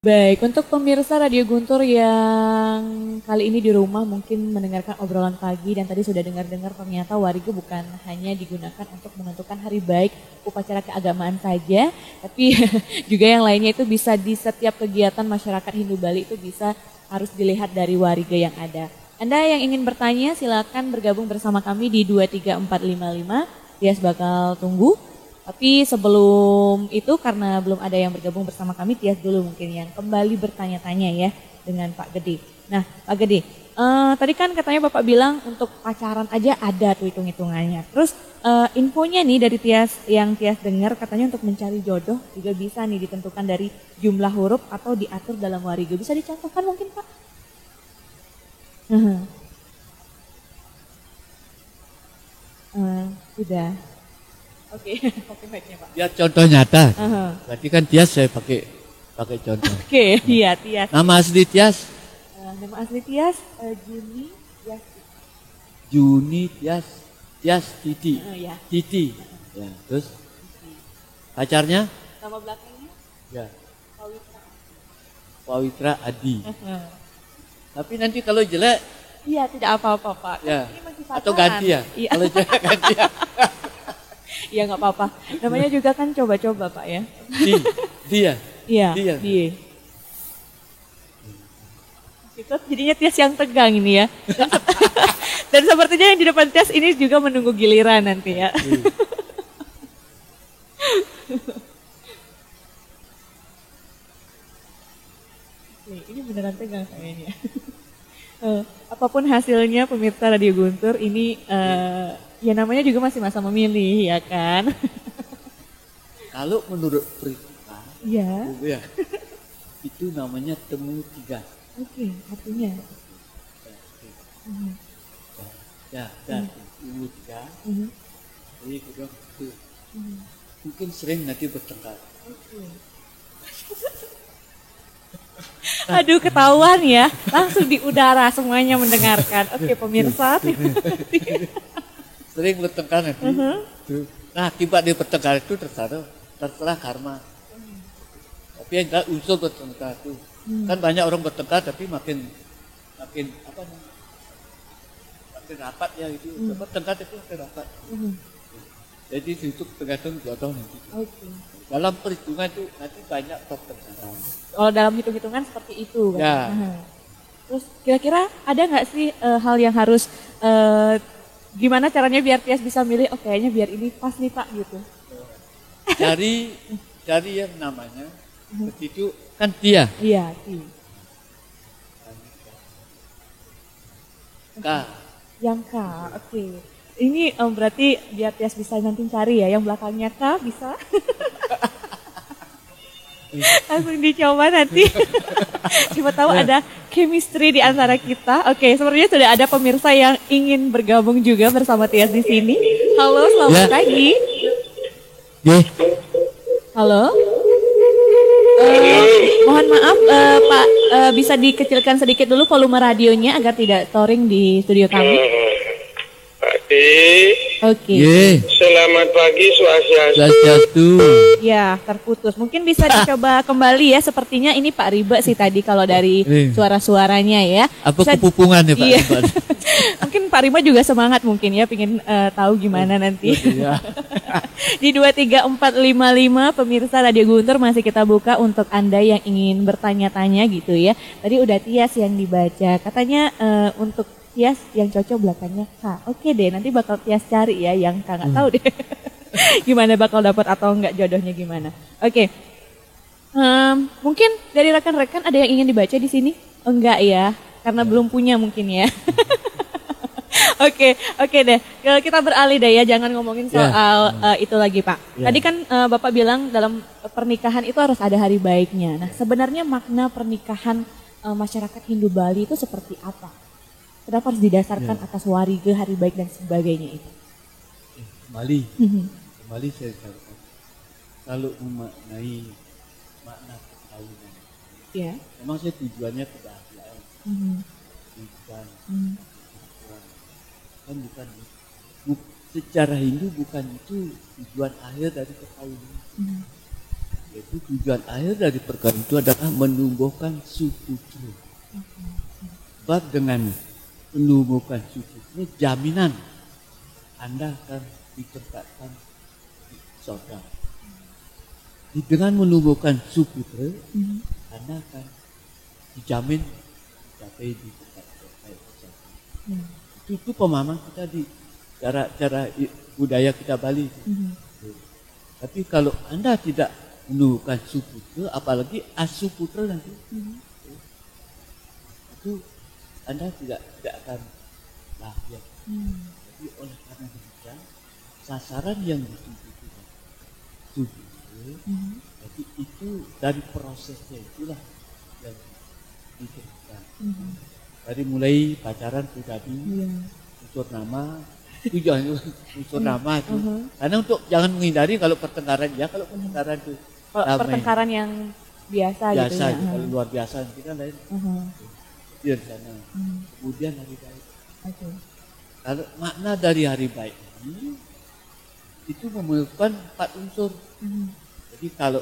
Baik, untuk pemirsa Radio Guntur yang kali ini di rumah mungkin mendengarkan obrolan pagi dan tadi sudah dengar-dengar ternyata wariga bukan hanya digunakan untuk menentukan hari baik upacara keagamaan saja, tapi juga yang lainnya itu bisa di setiap kegiatan masyarakat Hindu Bali itu bisa harus dilihat dari wariga yang ada. Anda yang ingin bertanya silakan bergabung bersama kami di 23455, Tias bakal tunggu. Tapi sebelum itu karena belum ada yang bergabung bersama kami, Tias dulu mungkin yang kembali bertanya-tanya ya dengan Pak Gede. Nah Pak Gede, tadi kan katanya Bapak bilang untuk pacaran aja ada tuh hitung-hitungannya. Terus infonya nih dari Tias yang Tias dengar katanya untuk mencari jodoh juga bisa nih ditentukan dari jumlah huruf atau diatur dalam wariga. Bisa dicontohkan mungkin Pak? Sudah. Oke, oke baiknya Pak. Dia contoh nyata. Berarti kan Tias saya pakai contoh. Oke, iya Tias. Nama asli Tias? Nama asli Tias Juni Tias. Juni Tias Titi. Ya. Titi. Ya, terus pacarnya? Nama belakangnya? Ya. Pawitra. Pawitra Adi. Tapi nanti kalau jelek? Iya, tidak apa-apa Pak. Ya. Ini masih pacaran. Atau ganti ya? Iya. Kalau jelek ganti ya. Iya nggak apa-apa. Namanya juga kan coba-coba Pak ya. Dia. Iya. Dia. Itu jadinya Tias yang tegang ini ya. Dan sepertinya yang di depan Tias ini juga menunggu giliran nanti ya. Ini beneran tegang kayaknya. Apapun hasilnya pemirsa Radio Guntur ini ya namanya juga masih masa memilih ya kan. Kalau menurut perhitungan, ya. Itu namanya temu tiga. Oke, artinya. Temu tiga. Jadi kedua itu mungkin sering nanti bertengkar. Aduh ketahuan ya, langsung di udara semuanya mendengarkan. Oke pemirsa. Sering bertengkar nanti. Nah akibat dia bertengkar itu terserah karma. Tapi yang enggak unsur bertengkar itu. Kan banyak orang bertengkar tapi makin apa namanya? Makin rapat ya itu. Bertengkar itu makin rapat. Jadi itu tergantung jodoh nanti. Dalam perhitungan itu nanti banyak pertengkaran. Oh dalam hitung-hitungan seperti itu. Ya. Terus kira-kira ada nggak sih hal yang harus gimana caranya biar Tias bisa milih? Oh kayaknya biar ini pas nih Pak gitu. Cari yang namanya itu kan Tia. Iya Tia. K. Yang K, oke. Ini berarti biar Tias bisa nanti cari ya yang belakangnya K bisa. Langsung dicoba nanti. Siapa tahu ada chemistry di antara kita. Oke, sepertinya sudah ada pemirsa yang ingin bergabung juga bersama Tias di sini. Halo, selamat pagi. Halo. Mohon maaf Pak, bisa dikecilkan sedikit dulu volume radionya agar tidak touring di studio kami. Oke. Selamat pagi Swastiastu. Ya, terputus. Mungkin bisa dicoba kembali ya. Sepertinya ini Pak Riba sih tadi kalau dari suara-suaranya ya. Apa kepupungan ya Pak Riba? Mungkin Pak Riba juga semangat mungkin ya, pengen tahu gimana nanti. Di 23455 pemirsa Radio Guntur masih kita buka untuk Anda yang ingin bertanya-tanya gitu ya. Tadi udah Tias yang dibaca. Katanya untuk Tias yang cocok belakangnya K. Oke deh, nanti bakal Tias cari ya yang K, nggak tahu deh. Gimana bakal dapat atau enggak jodohnya gimana. Oke. Mungkin dari rekan-rekan ada yang ingin dibaca di sini? Enggak ya, karena belum punya mungkin ya. Oke deh. Kita beralih deh ya, jangan ngomongin soal itu lagi Pak. Tadi kan Bapak bilang dalam pernikahan itu harus ada hari baiknya. Nah, sebenarnya makna pernikahan masyarakat Hindu Bali itu seperti apa? Kenapa harus didasarkan atas wariga, hari baik dan sebagainya itu? Kembali saya katakan, kalau memaknai makna perkawinan, memang saya tujuannya kebahagiaan, bukan secara Hindu bukan itu tujuan akhir dari perkawinan. Yaitu tujuan akhir dari perkawinan itu adalah menumbuhkan suputra. Sebab dengan menumbuhkan suputra, jaminan Anda akan ditempatkan di surga. Dengan menumbuhkan suputra, Anda akan dijamin mencapai di tempat surga. Itu pemahaman kita di cara budaya kita Bali. Tapi kalau Anda tidak menumbuhkan suputra, apalagi asuputra nanti, itu Anda tidak akan lahir. Jadi oleh karena demikian, sasaran yang dituju itu suputra. Jadi itu dari prosesnya itulah yang diteruskan. Dari mulai pacaran pribadi, unsur nama, tujuan unsur nama itu. Karena untuk jangan menghindari kalau pertengkaran ya, kalau pertengkaran itu pertengkaran yang biasa gitu ya. Kalau luar biasa nanti kan lain. Di sana. Kemudian hari baik. Kalau makna dari hari baik ini itu memerlukan 4 unsur. Jadi kalau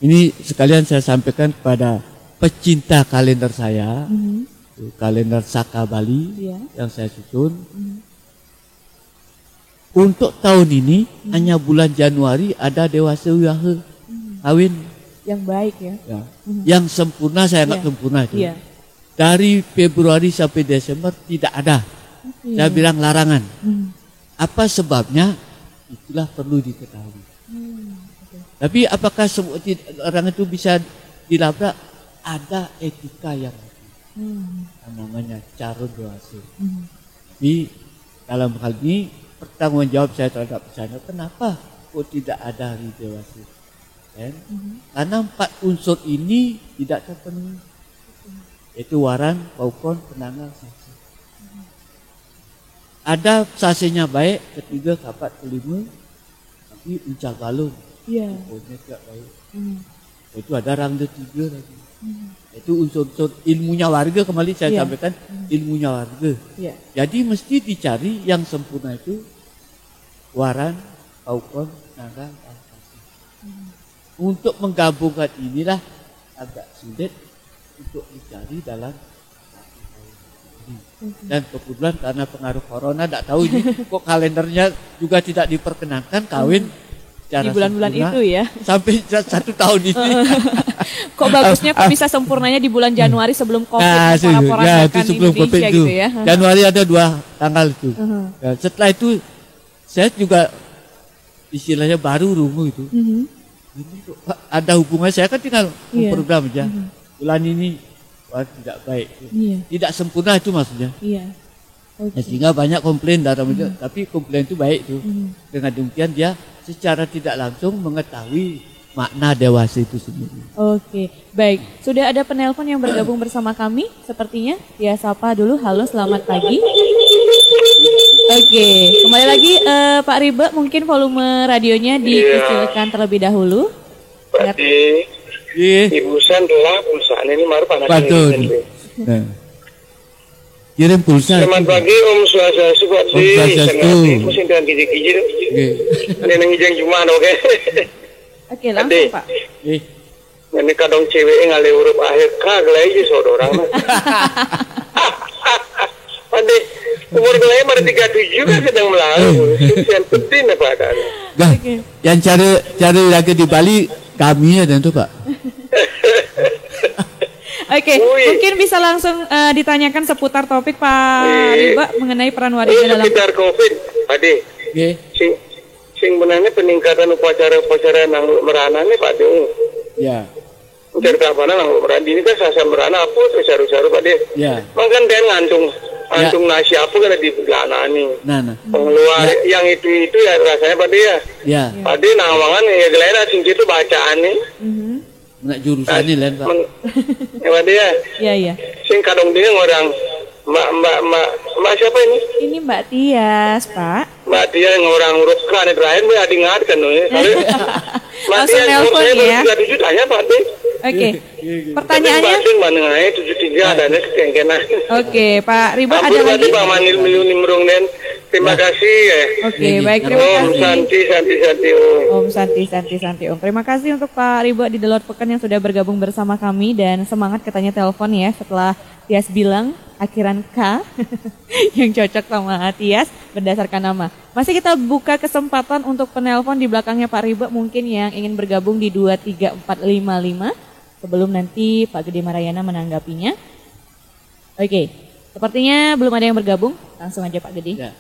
ini sekalian saya sampaikan kepada pecinta kalender saya, kalender Saka Bali yang saya susun. Untuk tahun ini hanya bulan Januari ada dewasa wiwaha kawin yang baik ya. Yang sempurna saya anggap sempurna itu. Dari Februari sampai Desember tidak ada. Saya bilang larangan. Apa sebabnya? Itulah perlu diketahui. Tapi apakah semua orang itu bisa dilabrak? Ada etika yang namanya cara dewasa. Tapi dalam hal ini pertanggung jawab saya terhadap sana, kenapa kok tidak ada hari dewasa? Karena 4 unsur ini tidak terpenuhi. Yaitu waran, paukon, penanggal, sasi. Ada sasinya baik, ketiga, kapat, kelima, tapi uncak balon. Pokoknya tidak baik. Itu ada rangda 3 lagi. Itu unsur-unsur ilmunya warga, kembali saya sampaikan ilmunya warga. Jadi mesti dicari yang sempurna itu waran, paukon, penanggal, dan sasi. Untuk menggabungkan inilah agak sulit untuk dicari dalam dan kebetulan karena pengaruh corona tidak tahu ini kok kalendernya juga tidak diperkenankan kawin di bulan-bulan itu ya sampai 1 tahun ini. Kok bagusnya kok bisa sempurnanya di bulan Januari sebelum COVID itu sebelum COVID itu. Gitu ya. Januari ada 2 tanggal itu. Setelah itu saya juga istilahnya baru rungu itu. Ini kok ada hubungan, saya kan tinggal program aja. Bulan ini tidak baik. Tidak sempurna itu maksudnya. Sehingga banyak komplain dalam itu, tapi komplain itu baik itu. Dengan demikian dia secara tidak langsung mengetahui makna dewasa itu sendiri. Oke, baik. Sudah ada penelpon yang bergabung bersama kami sepertinya. Ya, sapa dulu. Halo, selamat pagi. Oke, kembali lagi Pak Riba, mungkin volume radionya dikecilkan terlebih dahulu. Berarti Ibu San telah pulsa ini maru panas. Betul. Kirim pulsa. Selamat pagi Om Swastiastu. Om Swastiastu. Musim dengan kiji-kiji tu. Ini nengjang cuma oke. Oke, langsung Pak. Ini kadang cewek ngale huruf akhir kag lagi saudara. Ade umur gelai baru 37 kan sedang melalu. Yang penting apa adanya. Yang cari lagi di Bali kami ada tu Pak. Oke, mungkin bisa langsung ditanyakan seputar topik Pak Riba mengenai peran wanita dalam seputar COVID, Ade. Sing benarnya peningkatan upacara nang merana nih Pak De. Ya. Cerita apa nang merana ini kan sasa merana apa tuh saru-saru Pak De. Ya. Makan dan ngantung nasi apa kan di belanani. Nah. Pengeluar yang itu ya rasanya Pak De ya. Ya. Pak De nawangan ya gelera sing itu bacaan nih. Nak jurusan ini lain Pak. Ya Pak De ya. Iya. Sing kadang dia orang Mbak siapa ini? Ini Mbak Tias, Pak. Mbak Tias yang orang huruf K nih terakhir Mbak diingatkan loh ya. Mbak Tias nelpon ya. 37 tanya Pak De. Oke. Pertanyaannya Mbak manengai 73 ada nih kengkenan. Oke, Pak Riba ada lagi. Pak Manil Milu Nimrung dan Terima kasih ya. Oke, baik, terima Om kasih. Santi Om. Om Santi Om. Terima kasih untuk Pak Ribo di Delort Pekan yang sudah bergabung bersama kami dan semangat katanya telepon ya setelah Tias bilang akhiran K yang cocok sama Tias berdasarkan nama. Masih kita buka kesempatan untuk penelpon di belakangnya Pak Ribo mungkin yang ingin bergabung di 23455 sebelum nanti Pak Gede Marayana menanggapinya. Oke, sepertinya belum ada yang bergabung. Langsung aja Pak Gede. Ya.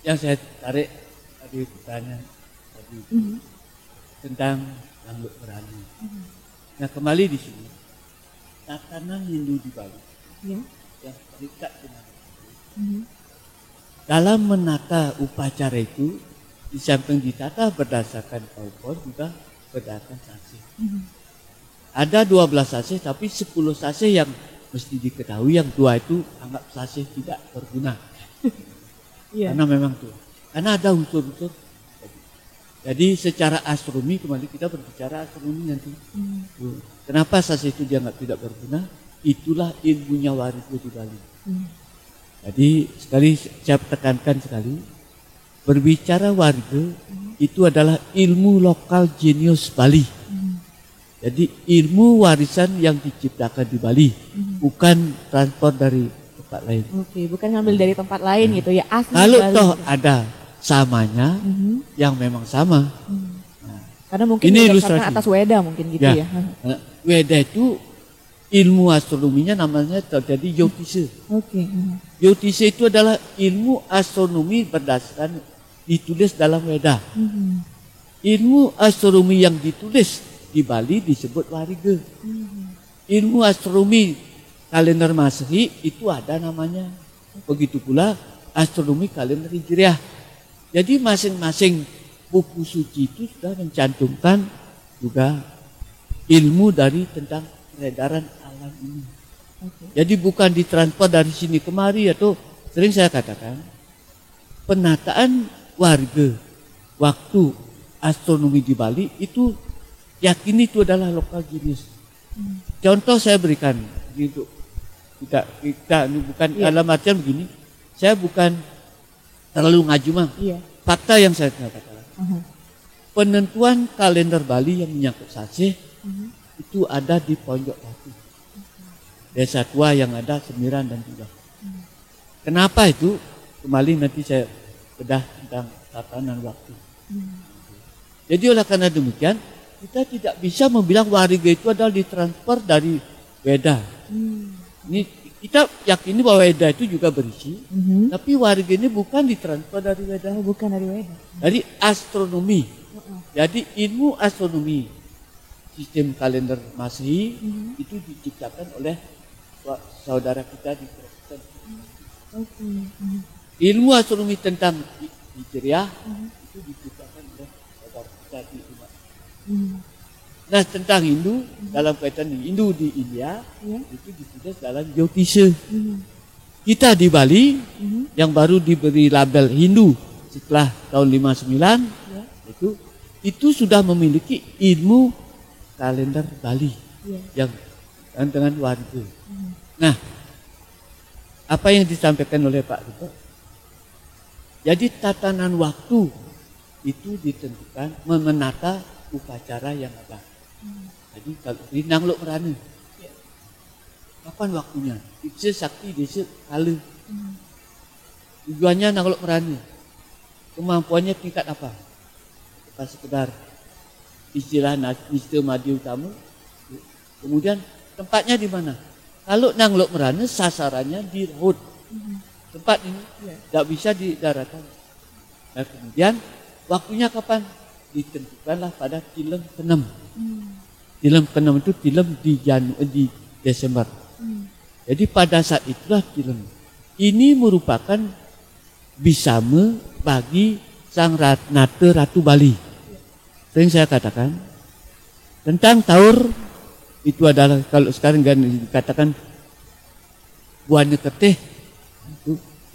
Yang saya tarik tadi pertanyaan tadi tentang Nangluk Merani. Nah kembali di sini tatanan Hindu di Bali yang terikat dengan dalam menata upacara itu di samping ditata berdasarkan PowerPoint juga berdasarkan sasih. Ada 12 sasih tapi 10 sasih yang mesti diketahui, yang 2 itu anggap sasih tidak berguna. Karena memang tuh, karena ada unsur-unsur. Jadi secara astronomi kembali kita berbicara astronomi nanti. Kenapa sasih itu dianggap tidak berguna? Itulah ilmunya Warigo di Bali. Jadi sekali saya tekankan sekali, berbicara Warigo itu adalah ilmu lokal jenius Bali. Jadi ilmu warisan yang diciptakan di Bali, bukan transport dari tempat lain. Oke, bukan ngambil dari tempat lain gitu ya. Asli kalau Bali toh gitu. ada samanya yang memang sama. Karena mungkin ini berdasarkan ilustrasi atas Weda mungkin gitu ya. Weda itu ilmu astronominya namanya terjadi Jyotise. Oke. Jyotise itu adalah ilmu astronomi berdasarkan ditulis dalam Weda. Ilmu astronomi yang ditulis di Bali disebut Warigo. Ilmu astronomi kalender Masehi itu ada namanya. Begitu pula astronomi kalender Hijriah. Jadi masing-masing buku suci itu sudah mencantumkan juga ilmu dari tentang peredaran alam ini. Jadi bukan ditransfer dari sini kemari, atau sering saya katakan penataan warga waktu astronomi di Bali itu yakin itu adalah lokal genius. Contoh saya berikan gitu. Kita ini bukan dalam artian begini. Saya bukan terlalu ngajumang. Fakta yang saya katakan. Penentuan kalender Bali yang menyangkut sasih itu ada di Pojok Batu. Desa tua yang ada Semiran dan juga. Kenapa itu? Kembali nanti saya bedah tentang tatanan waktu. Jadi oleh karena demikian kita tidak bisa membilang Warigo itu adalah ditransfer dari Weda. Ini kita yakini bahwa Weda itu juga berisi, tapi Warigo ini bukan ditransfer dari Weda. Bukan dari Weda. Dari astronomi. Jadi ilmu astronomi sistem kalender Masehi itu diciptakan oleh saudara kita di Kristen. Ilmu astronomi tentang Hijriah itu diciptakan oleh saudara kita di umat. Nah tentang Hindu dalam kaitan Hindu di India itu ditulis dalam Jyotise. Kita di Bali yang baru diberi label Hindu setelah tahun 59 itu sudah memiliki ilmu kalender Bali yang dengan Warigo. Nah apa yang disampaikan oleh Pak Rito, jadi tatanan waktu itu ditentukan menata upacara yang ada. Jadi kalau di Nangluk Merana, kapan waktunya? Desa sakti, desa kala. Tujuannya Nangluk Merana, kemampuannya tingkat apa? Bukan sekedar istilah Nista Madi Utama. Kemudian tempatnya di mana? Kalau Nangluk Merana sasarannya di laut. Tempat ini tidak bisa di daratan. Nah kemudian waktunya kapan? Ditentukanlah pada Tilem ke-6. Tilem ke-6 itu Tilem di Desember. Jadi pada saat itulah Tilem. Ini merupakan bisama bagi sang Nata Ratu Bali. Sering saya katakan tentang Taur itu adalah kalau sekarang kan dikatakan buahnya ketih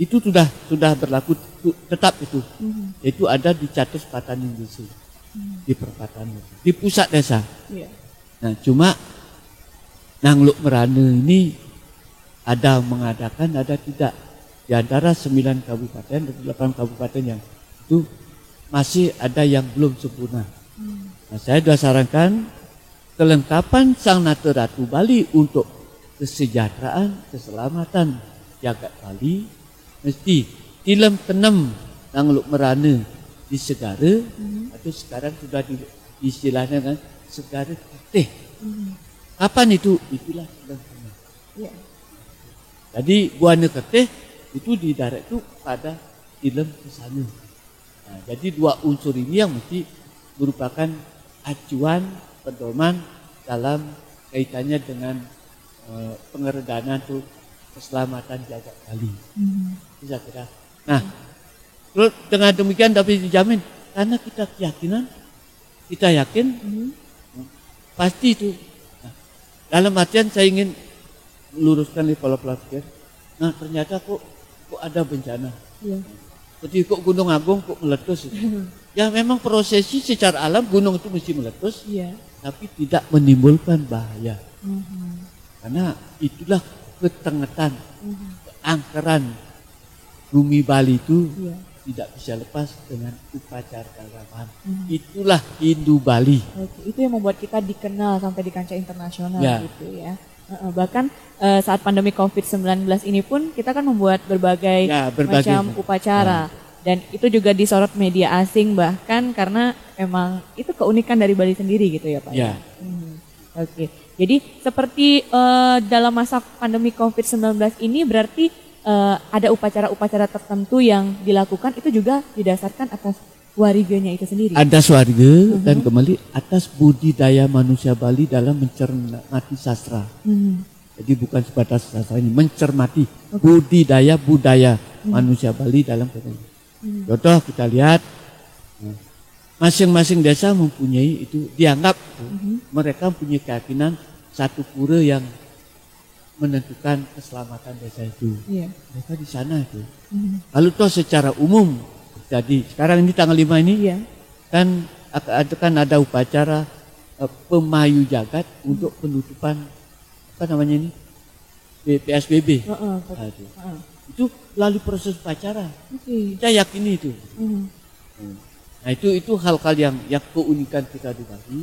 itu sudah berlaku tetap itu. Itu ada di Catus Pataning Desa. Di perempatan di pusat desa. Nah cuma Nangluk Merana ini ada mengadakan ada tidak. di antara 9 kabupaten dan 8 kabupaten yang itu masih ada yang belum sempurna. Nah, saya sudah sarankan kelengkapan Sang Nata Ratu Bali untuk kesejahteraan, keselamatan jagat Bali mesti tilam tenem nangluk merana di segara atau sekarang sudah istilahnya kan segara ketih. Kapan itu? Itulah tilam tenem. Ya. Jadi buana ketih itu didirect itu pada tilam ke sana. Nah, jadi dua unsur ini yang mesti merupakan acuan pedoman dalam kaitannya dengan pengeredanan tuh keselamatan jagat Bali. Bisa kira. Nah, terus dengan demikian tapi dijamin karena kita yakin pasti itu. Nah, dalam artian saya ingin meluruskan di pola pikir. Nah, ternyata kok ada bencana. Ya. Seperti kok Gunung Agung kok meletus itu. Ya memang prosesi secara alam gunung itu mesti meletus, tapi tidak menimbulkan bahaya. Karena itulah ketengetan, keangkeran bumi Bali itu tidak bisa lepas dengan upacara keagamaan. Itulah Hindu Bali. Oke, itu yang membuat kita dikenal sampai di kancah internasional gitu ya. Bahkan saat pandemi COVID-19 ini pun kita kan membuat berbagai macam upacara. Dan itu juga disorot media asing bahkan karena emang itu keunikan dari Bali sendiri gitu ya Pak? Ya. Oke, jadi seperti dalam masa pandemi COVID-19 ini berarti ada upacara-upacara tertentu yang dilakukan itu juga didasarkan atas wariganya itu sendiri? Atas warga dan kembali atas budidaya manusia Bali dalam mencermati sastra. Jadi bukan sebatas sastra ini, mencermati budaya manusia Bali dalam kehidupan. Contoh kita lihat masing-masing desa mempunyai itu dianggap mereka mempunyai keyakinan satu pura yang menentukan keselamatan desa itu. Mereka di sana itu. Lalu toh secara umum jadi sekarang ini tanggal 5 ini kan ada upacara pemayu jagat untuk penutupan apa namanya ini PSBB. Itu melalui proses upacara. Kita yakini itu. Nah itu hal-hal yang keunikan kita di Bali.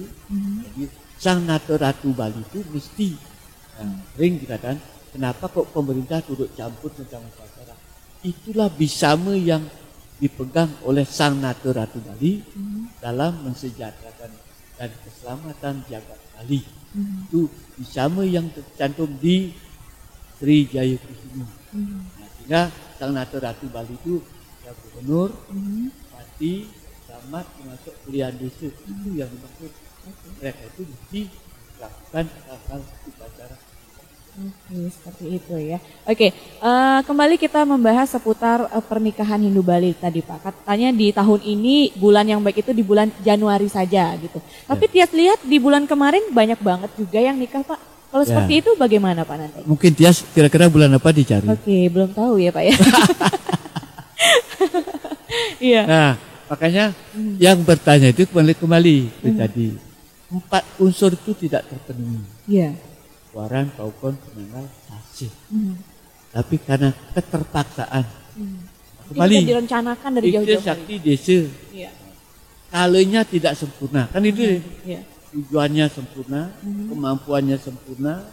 Jadi Sang Nata Ratu Bali itu mesti sering dikatakan kenapa kok pemerintah turut campur tentang upacara. Itulah bisama yang dipegang oleh Sang Nata Ratu Bali dalam mensejahterakan dan keselamatan jagat Bali. Itu bisama yang tercantum di Sri Jayakusuma. Sehingga Sang Nata Ratu Bali itu ya gubernur, bupati, camat, termasuk pilihan desa itu yang dimaksud. Mereka itu mesti melakukan hal-hal upacara. Oke, seperti itu ya. Oke, kembali kita membahas seputar pernikahan Hindu Bali tadi Pak. Katanya di tahun ini bulan yang baik itu di bulan Januari saja gitu. Tapi Tias lihat di bulan kemarin banyak banget juga yang nikah Pak. Kalau seperti itu bagaimana Pak nanti? Mungkin Tias kira-kira bulan apa dicari? Oke, belum tahu ya Pak ya. Iya. Nah, makanya yang bertanya itu kembali tadi. 4 unsur itu tidak terpenuhi. Iya. Waran, paukon, penanggal, sasih. Tapi karena keterpaksaan. Kembali. Itu direncanakan dari jauh-jauh. Sakti desa. Iya. Kalanya tidak sempurna. Kan itu Iya. tujuannya sempurna, kemampuannya sempurna,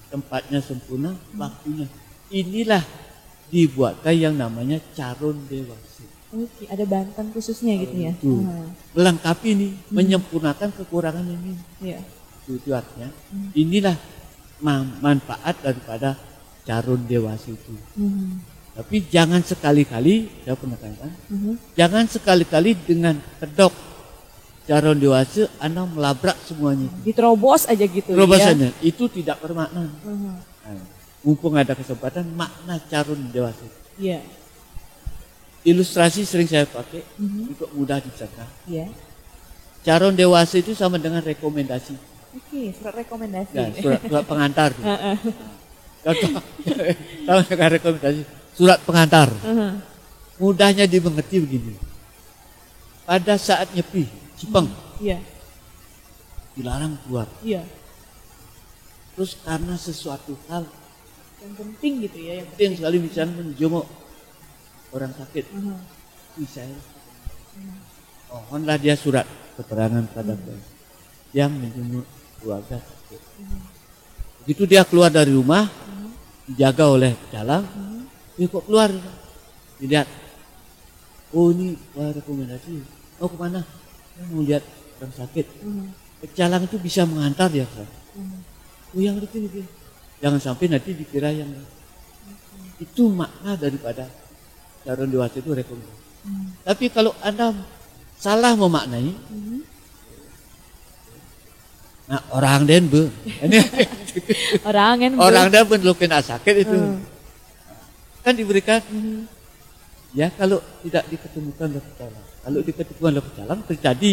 tempatnya sempurna, waktunya. Inilah dibuatkan yang namanya Carun Dewasa. Oke, ada bantan khususnya gitu ya. Itu melengkapi nih, menyempurnakan kekurangan ini. Iya. Itu artinya inilah manfaat daripada Carun Dewasa itu. Tapi jangan sekali-kali, saya pernah katakan, jangan sekali-kali dengan kedok Carun Dewasa Anda melabrak semuanya. Diterobos aja gitu. Terobosannya itu tidak bermakna. Mumpung ada kesempatan, makna Carun Dewasa. Iya. Ilustrasi sering saya pakai untuk mudah dicerna. Iya. Carun Dewasa itu sama dengan rekomendasi. Oke, surat rekomendasi. Ya, surat pengantar. Contoh, sama dengan rekomendasi. Surat pengantar. Mudahnya dimengerti begini. Pada saat nyepi, Cipeng, dilarang keluar. Iya. Terus karena sesuatu hal yang penting gitu ya. Yang penting sekali misalnya menjenguk orang sakit. Bisa. Mohonlah dia surat keterangan pada yang menjenguk keluarga sakit. Begitu dia keluar dari rumah, dijaga oleh pecalang, dia kok keluar, dilihat, oh ini rekomendasi, oh kemana? Mau lihat orang sakit. Pecalang itu bisa mengantar dia kan. Oh yang itu. Jangan sampai nanti dikira yang itu makna daripada orang dewasa itu rekomendasi. Tapi kalau Anda salah memaknai, nah orang den be, orang den pun kena sakit itu, kan diberikan, ya kalau tidak diketemukan oleh pecalang, kalau diketemukan oleh pecalang terjadi,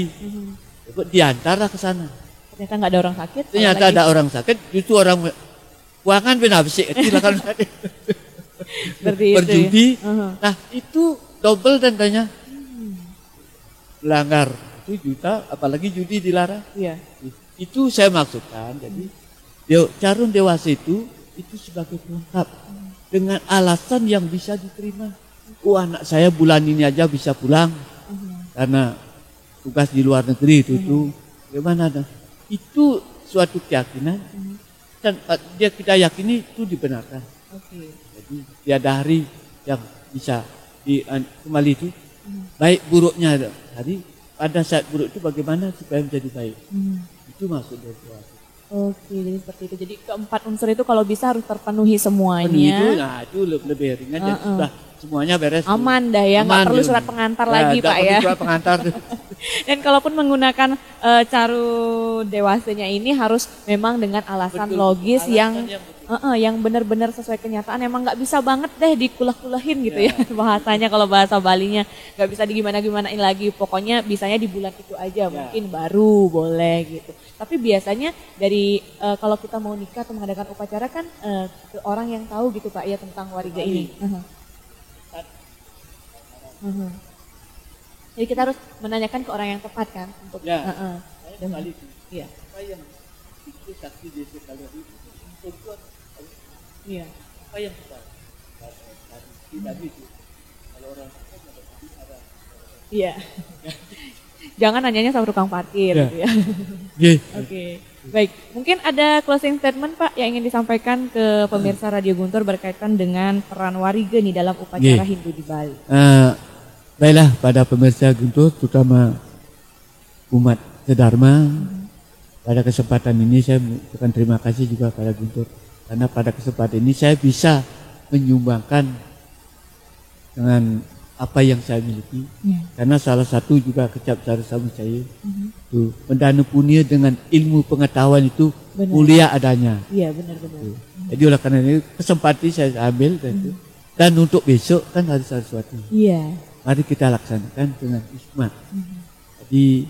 diantarlah ke sana. Ternyata nggak ada orang sakit. Ternyata ada orang sakit, justru orang keuangan benabsik, silakan berjudi. Nah itu double tandanya, melanggar itu juta, apalagi judi dilarang. Iya. Itu saya maksudkan. Jadi calon dewasa itu sebagai pelengkap dengan alasan yang bisa diterima. Oh anak saya bulan ini aja bisa pulang karena tugas di luar negeri itu gimana dah? Itu suatu keyakinan dan kita yakini itu dibenarkan. Jadi tiada hari yang bisa kembali itu. Baik buruknya hari pada saat buruk itu bagaimana supaya menjadi baik. Itu maksud dari dewasa. Oke, jadi seperti itu. Jadi keempat unsur itu kalau bisa harus terpenuhi semuanya. Itu lebih ringan dan sudah semuanya beres. Aman dah ya, nggak perlu surat pengantar lagi Pak ya. Surat pengantar. Dan kalaupun menggunakan caru dewasanya ini harus memang dengan alasan logis yang benar-benar sesuai kenyataan. Emang nggak bisa banget deh dikulah-kulahin gitu ya bahasanya, kalau bahasa Balinya nggak bisa digimana-gimanain lagi. Pokoknya bisanya di bulan itu aja mungkin baru boleh gitu. Tapi biasanya dari kalau kita mau nikah atau mengadakan upacara kan ke orang yang tahu gitu Pak ya tentang wariga ini. Jadi kita harus menanyakan ke orang yang tepat kan untuk saya kembali itu. Iya. Apa yang itu saksi desa kalau itu untuk apa yang kita tidak itu kalau orang ada. Iya. Jangan nanyanya sama tukang parkir gitu ya. Oke. Baik, mungkin ada closing statement Pak yang ingin disampaikan ke pemirsa Radio Guntur berkaitan dengan peran wariga nih dalam upacara Hindu di Bali. Baiklah pada pemirsa Guntur, terutama umat sedharma, pada kesempatan ini saya mengucapkan terima kasih juga pada Guntur karena pada kesempatan ini saya bisa menyumbangkan dengan apa yang saya miliki, karena salah satu juga kecap sama saya itu mendana punya dengan ilmu pengetahuan itu mulia adanya. Iya benar-benar. Jadi oleh karena ini kesempatan saya ambil dan untuk besok kan hari Saraswati. Iya. Mari kita laksanakan dengan hikmat. Jadi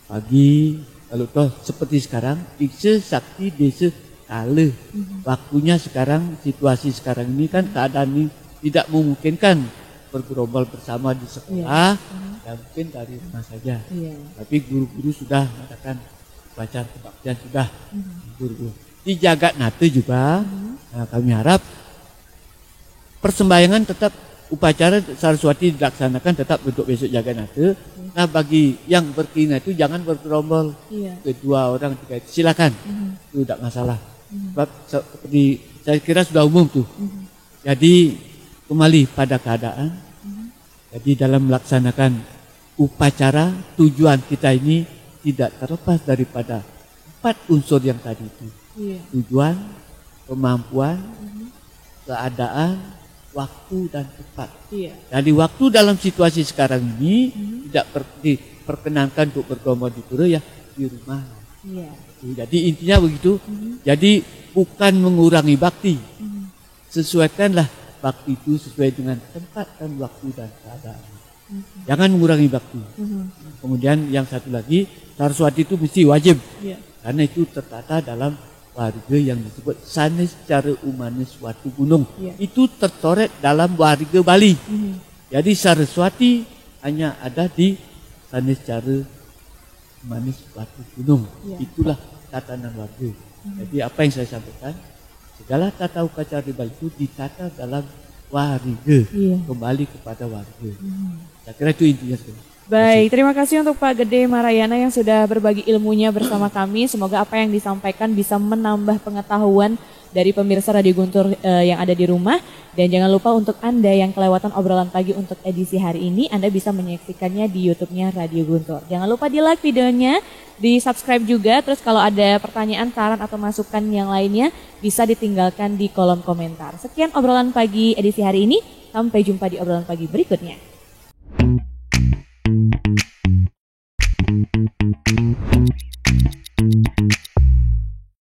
pagi kalau toh seperti sekarang dikse sakti desa kala. Waktunya sekarang, situasi sekarang ini kan keadaan ini tidak memungkinkan bergerombol bersama di sekolah, dan mungkin dari rumah saja. Tapi guru-guru sudah mengatakan upacara kebaktian sudah guru-guru. Di Jagat Nate juga, nah, kami harap persembahyangan tetap upacara Saraswati dilaksanakan tetap untuk besok Jagat Nate. Nah bagi yang berkeinginan itu jangan bergerombol, kedua orang tiga silakan, itu tidak masalah. Sebab seperti saya kira sudah umum tuh. Jadi kembali pada keadaan. Jadi dalam melaksanakan upacara tujuan kita ini tidak terlepas daripada 4 unsur yang tadi itu. Tujuan, kemampuan, keadaan, waktu dan tepat. Jadi waktu dalam situasi sekarang ini tidak diperkenankan untuk bergerombol di pura ya di rumah. Jadi intinya begitu. Jadi bukan mengurangi bakti. Sesuaikanlah bakti itu sesuai dengan tempat dan waktu dan keadaan. Jangan mengurangi bakti. Kemudian yang satu lagi, Saraswati itu mesti wajib. Karena itu tertata dalam warga yang disebut sanes cara umanes suatu gunung. Itu tercoret dalam warga Bali. Jadi Saraswati hanya ada di sanes cara umanes suatu gunung. Itulah tatanan warga. Jadi apa yang saya sampaikan, Segala tata upacara di Bali itu ditata dalam warga, kembali kepada warga. Saya kira itu intinya. Baik, terima kasih untuk Pak Gede Marayana yang sudah berbagi ilmunya bersama kami. Semoga apa yang disampaikan bisa menambah pengetahuan dari pemirsa Radio Guntur yang ada di rumah. Dan jangan lupa untuk Anda yang kelewatan obrolan pagi untuk edisi hari ini, Anda bisa menyaksikannya di YouTube-nya Radio Guntur. Jangan lupa di like videonya, di subscribe juga. Terus kalau ada pertanyaan, saran atau masukan yang lainnya bisa ditinggalkan di kolom komentar. Sekian obrolan pagi edisi hari ini, sampai jumpa di obrolan pagi berikutnya.